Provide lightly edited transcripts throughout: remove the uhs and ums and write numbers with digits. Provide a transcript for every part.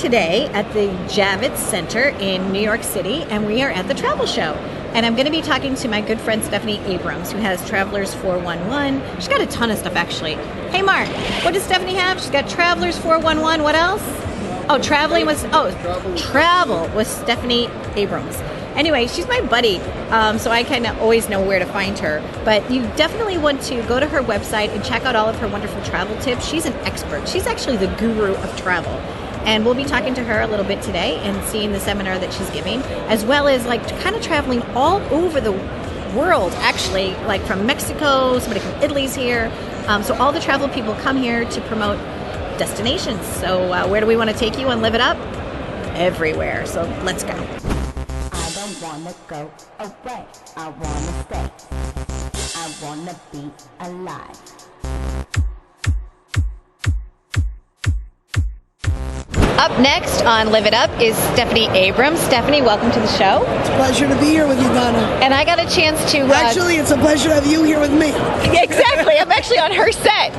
today at the Javits Center in New York City, and we are at the travel show. And I'm going to be talking to my good friend Stephanie Abrams, who has Travelers 411. She's got a ton of stuff, actually. Hey, Mark, what does Stephanie have? She's got Travelers 411. What else? Oh, travel with Stephanie Abrams. Anyway, she's my buddy, so I kind of always know where to find her. But you definitely want to go to her website and check out all of her wonderful travel tips. She's an expert. She's actually the guru of travel. And we'll be talking to her a little bit today and seeing the seminar that she's giving, as well as like kind of traveling all over the world, actually, like from Mexico, somebody from Italy's here. So all the travel people come here to promote destinations. So where do we want to take you and live it up? Everywhere. So let's go. Wanna go away, I wanna stay, I wanna be alive. Up next on Live It Up is Stephanie Abrams. Stephanie, welcome to the show. It's a pleasure to be here with you, Donna. And I got a chance to... Actually, it's a pleasure to have you here with me. Exactly. I'm actually on her set.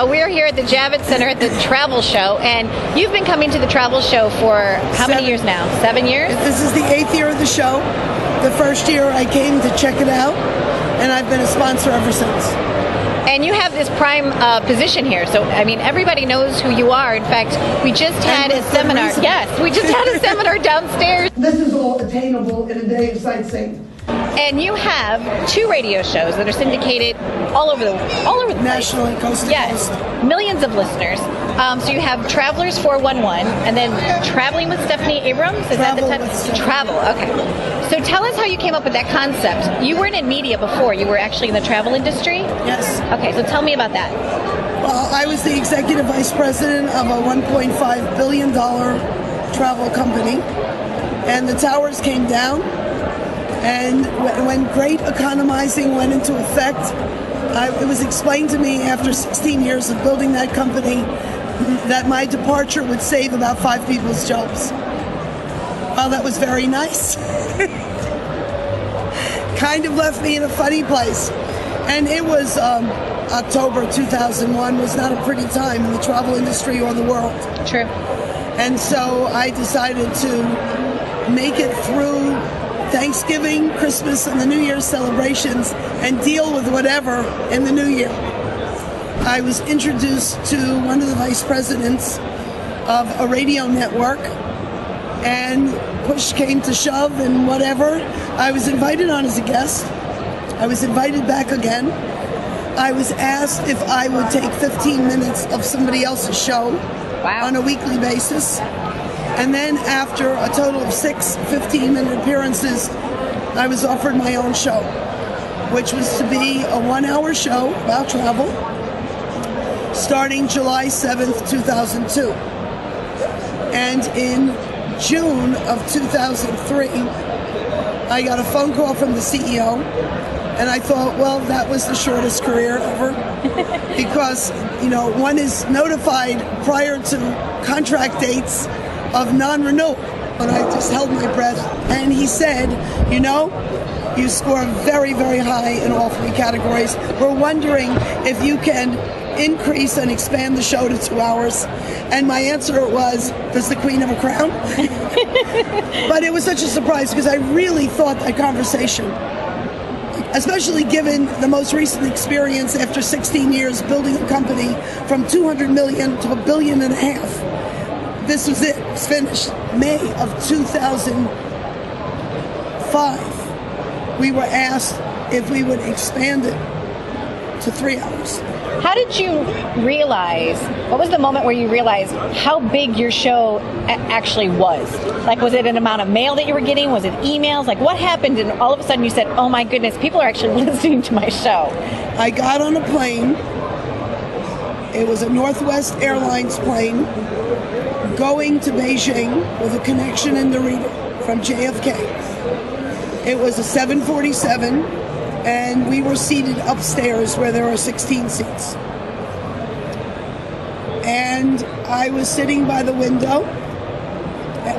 We're here at the Javits Center at the travel show, and you've been coming to the travel show for how many years now? 7 years? This is the 8th year of the show. The first year I came to check it out, and I've been a sponsor ever since. And you have this prime position here, so I mean everybody knows who you are. In fact, we just had a seminar. Yes, we just had a seminar downstairs. This is all attainable in a day of sightseeing. And you have 2 radio shows that are syndicated all over the place. Nationally, coast to coast. Yes, millions of listeners. So you have Travelers 411, and then Traveling with Stephanie Abrams. Is that the title? Travel. Okay. So tell us how you came up with that concept. You weren't in media before. You were actually in the travel industry. Yes. Okay. So tell me about that. Well, I was the executive vice president of a $1.5 billion travel company, and the towers came down. And when great economizing went into effect, it was explained to me after 16 years of building that company that my departure would save about 5 people's jobs. Well, that was very nice. Kind of left me in a funny place. And it was October 2001 was not a pretty time in the travel industry or the world. True. And so I decided to make it through Thanksgiving, Christmas, and the New Year's celebrations and deal with whatever in the new year. I was introduced to one of the vice presidents of a radio network, and push came to shove and whatever. I was invited on as a guest. I was invited back again. I was asked if I would take 15 minutes of somebody else's show on a weekly basis. And then after a total of 6 15-minute appearances, I was offered my own show, which was to be a 1-hour show about travel, starting July 7th, 2002. And in June of 2003, I got a phone call from the CEO, and I thought, well, that was the shortest career ever, because, you know, one is notified prior to contract dates of non-renewal, but I just held my breath. And he said, you know, you score very, very high in all 3 categories. We're wondering if you can increase and expand the show to 2 hours. And my answer was, does the Queen have a crown? But it was such a surprise because I really thought that conversation, especially given the most recent experience after 16 years building a company from 200 million to $1.5 billion. This was it. It's finished. May of 2005, we were asked if we would expand it to 3 hours. How did you realize, what was the moment where you realized how big your show actually was? Like, was it an amount of mail that you were getting? Was it emails? Like, what happened? And all of a sudden you said, oh my goodness, people are actually listening to my show. I got on a plane. It was a Northwest Airlines plane going to Beijing with a connection in Narita from JFK. It was a 747, and we were seated upstairs where there are 16 seats. And I was sitting by the window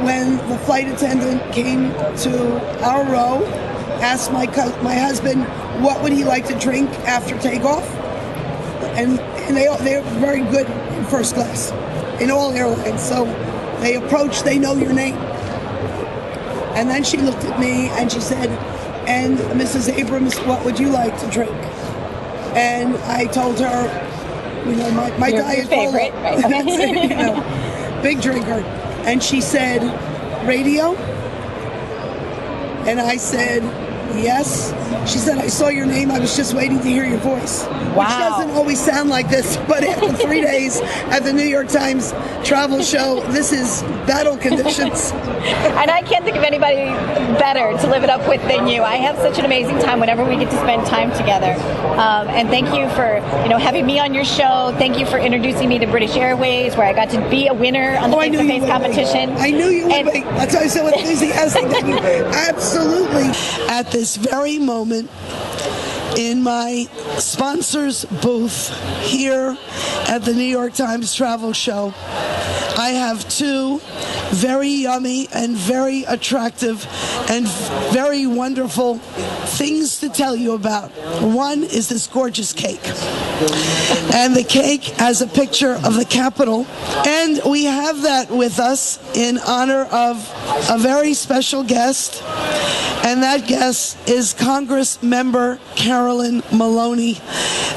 when the flight attendant came to our row, asked my husband what would he like to drink after takeoff. And they're very good in first class in all airlines. So they approach, they know your name. And then she looked at me and she said, and Mrs. Abrams, what would you like to drink? And I told her, you know, my Your diet favorite, cola. right? That's it, you know, big drinker. And she said, radio? And I said, yes. She said, I saw your name. I was just waiting to hear your voice. Wow. Which doesn't always sound like this, but after 3 days at the New York Times travel show, this is battle conditions. And I can't think of anybody better to live it up with than you. I have such an amazing time whenever we get to spend time together. And thank you for, you know, having me on your show. Thank you for introducing me to British Airways, where I got to be a winner on the face-to-face competition. I knew you would be. That's why I was so enthusiastic. Absolutely. At this very moment, in my sponsor's booth here at the New York Times Travel Show, I have two very yummy and very attractive and very wonderful things to tell you about. One is this gorgeous cake. And the cake has a picture of the Capitol. And we have that with us in honor of a very special guest. And that guest is Congress member Carolyn Maloney.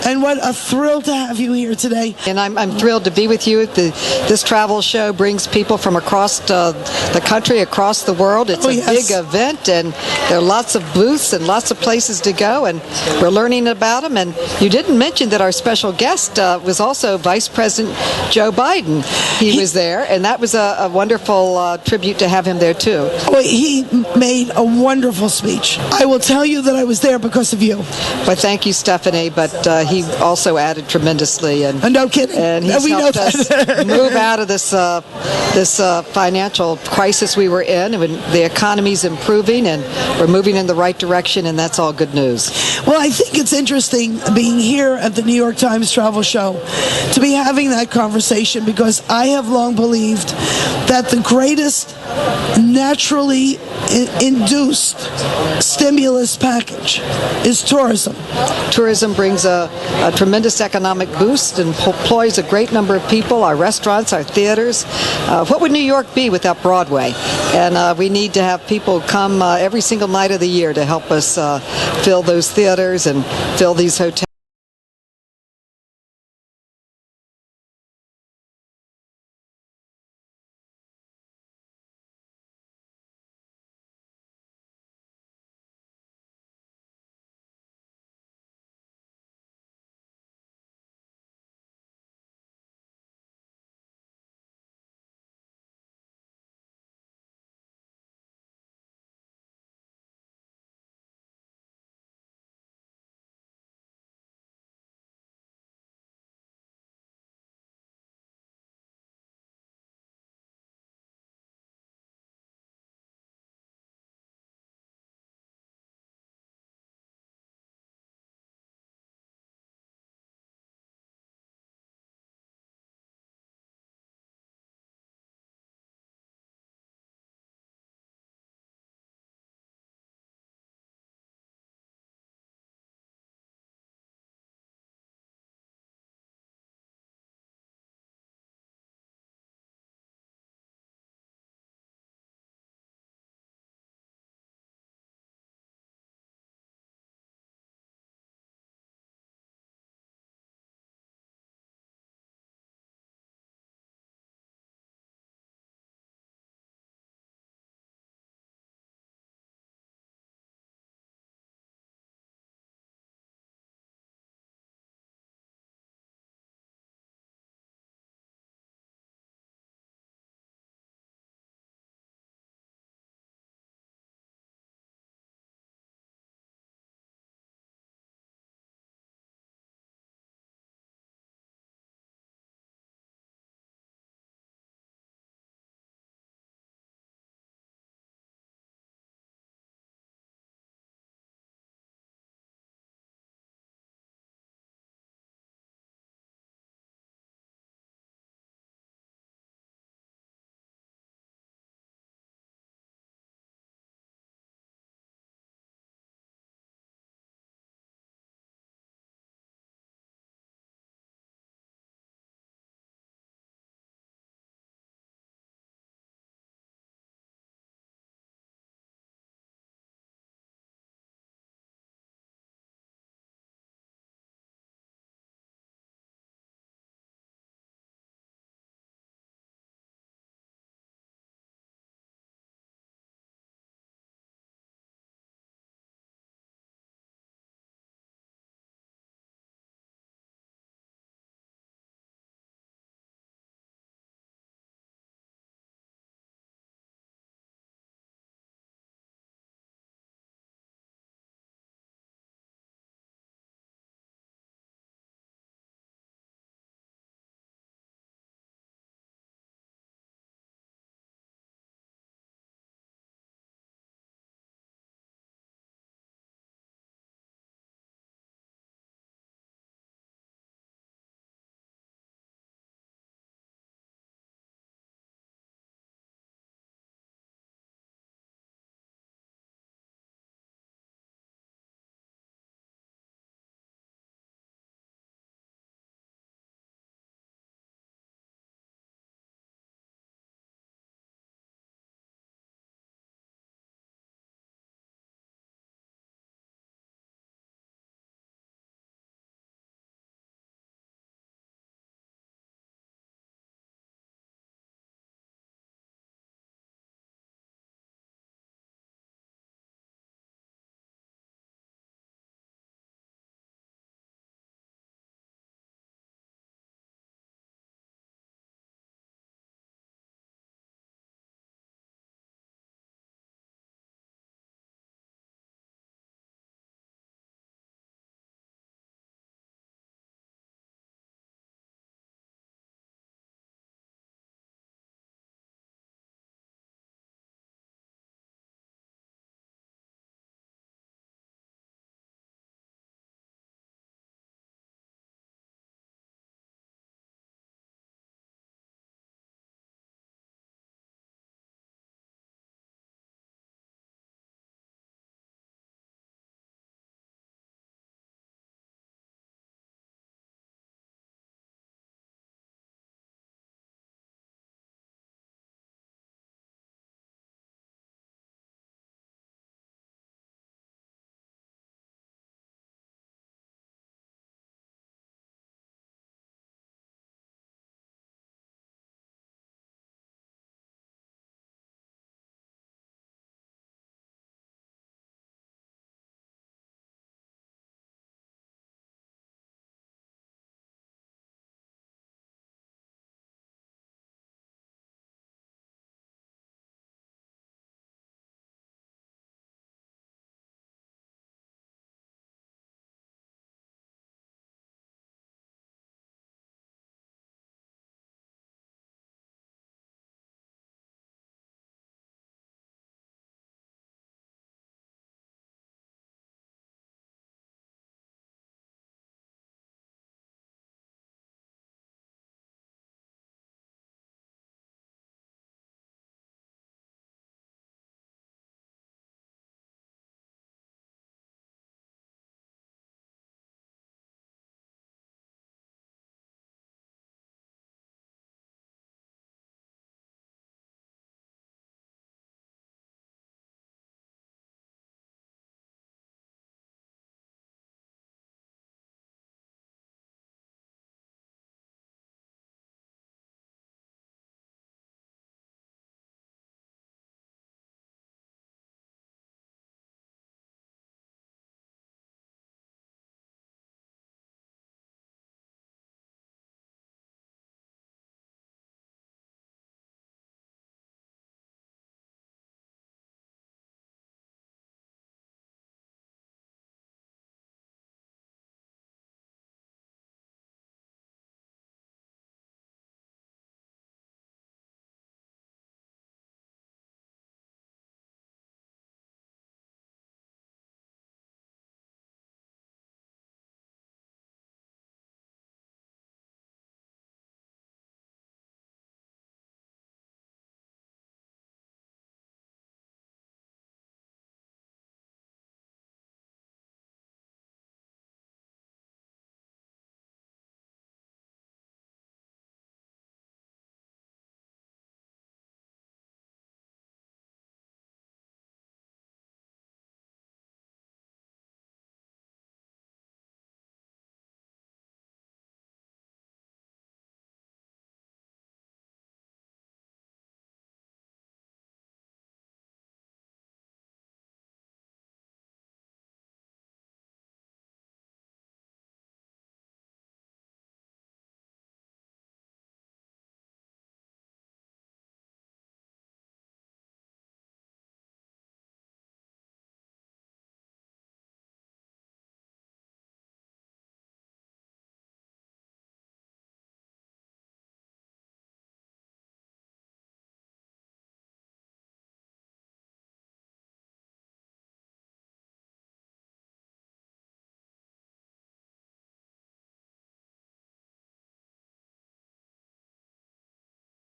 And what a thrill to have you here today. And I'm thrilled to be with you. This travel show brings people from across the country, across the world. It's a big event, and there are lots of booths and lots of places to go, and we're learning about them. And you didn't mention that our special guest was also Vice President Joe Biden. He was there, and that was a wonderful tribute to have him there, too. Well, he made a wonderful speech. I will tell you that I was there because of you. Well, thank you, Stephanie, but he also added tremendously. And no kidding. And he's helped us move out of this financial crisis we were in. And the economy's improving, and we're moving in the right direction, and that's all good news. Well, I think it's interesting being here at the New York Times Travel Show to be having that conversation, because I have long believed that the greatest naturally induced stimulus package is tourism. Tourism brings a tremendous economic boost and employs a great number of people, our restaurants, our theaters. What would New York be without Broadway? And we need to have people come every single night of the year to help us fill those theaters and fill these hotels.